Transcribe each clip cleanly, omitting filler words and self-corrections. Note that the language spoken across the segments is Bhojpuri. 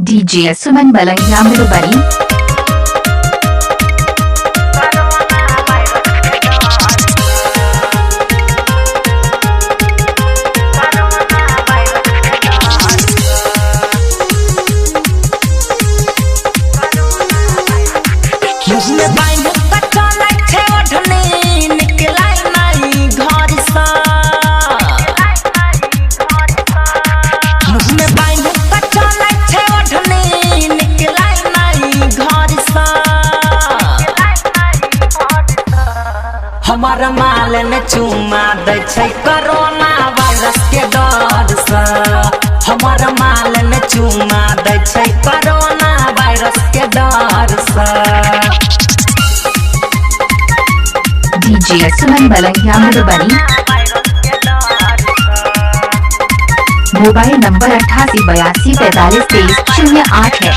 डीजे सुमन बलैया मधुबनी। हमार माल ने चुमा दै छै कोरोना वायरस के डर से। हमार माल ने चुमा दै छै कोरोना वायरस के डर से। डीजे सुमन बलैया मधुबनी। मोबाइल नंबर 8882433008 है।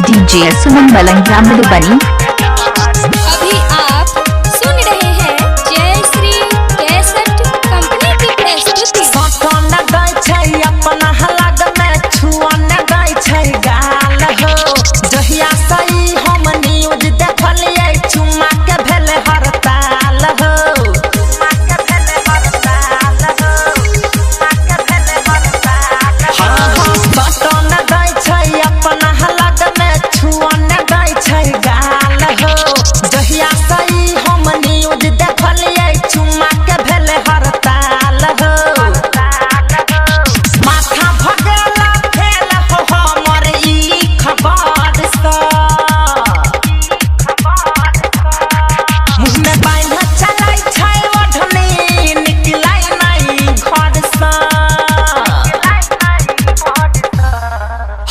डीजे सुमन बलैया मधुबनी। अभी आप सुन रहे हैं जय श्री कैसेट कंपनी की प्रस्तुति। सटो न दै छै अपना हलग में छुआ न दै छै गाल हो। जहिया सही हम न्यूज देखलिए चुमा के भेले हड़ताल हो। चुमा के भेले हड़ताल हो। चुमा के भेले हड़ताल हो। सटो न दै छै अपना हलग में छुआ न दै छै गाल हो। जहिया सही हम न्यूज देखलिए चुमा के भेले हड़ताल हो। माथा भगेला फेल हो हमर ई खबर से। मुँह में बांध चलै छै ओढ़नी निकलै नहीं घर से।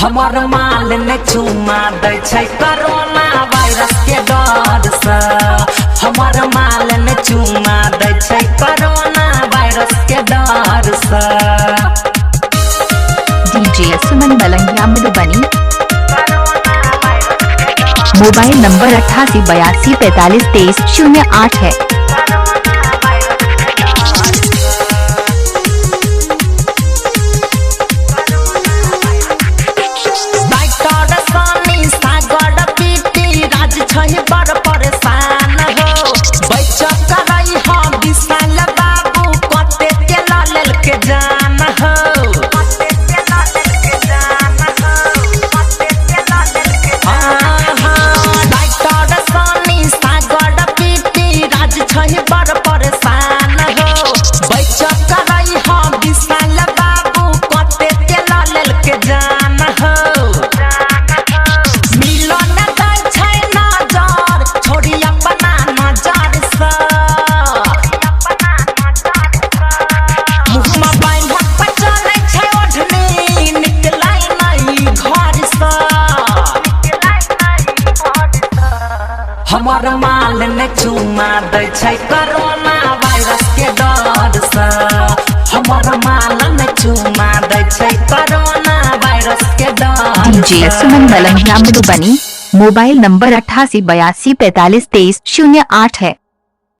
हमर माल ने चुमा दै छै कोरोना वायरस के डर से। हमर माल ने चुमा दै छै कोरोना वायरस के डर से। डीजे सुमन बलैया मधुबनी। मोबाइल नंबर 8882433008 है। बड़ परेशान हो बैचक करई हम विशाल बाबू कते के लेल के जान हो। कते के लेल के जान हो। कते के लेल के जान हो। डाक्टर सनी सागर पीटी राज छै बड़ परेशान हो बैचक करई हम विशाल बाबू कते के लेल के जान हो। हमर माल ने चुमा दै छै कोरोना वायरस के डर से। हमर माल ने चुमा दै छै कोरोना वायरस के डर। डीजे सुमन बलैया मधुबनी। मोबाइल नंबर 8882433008 है।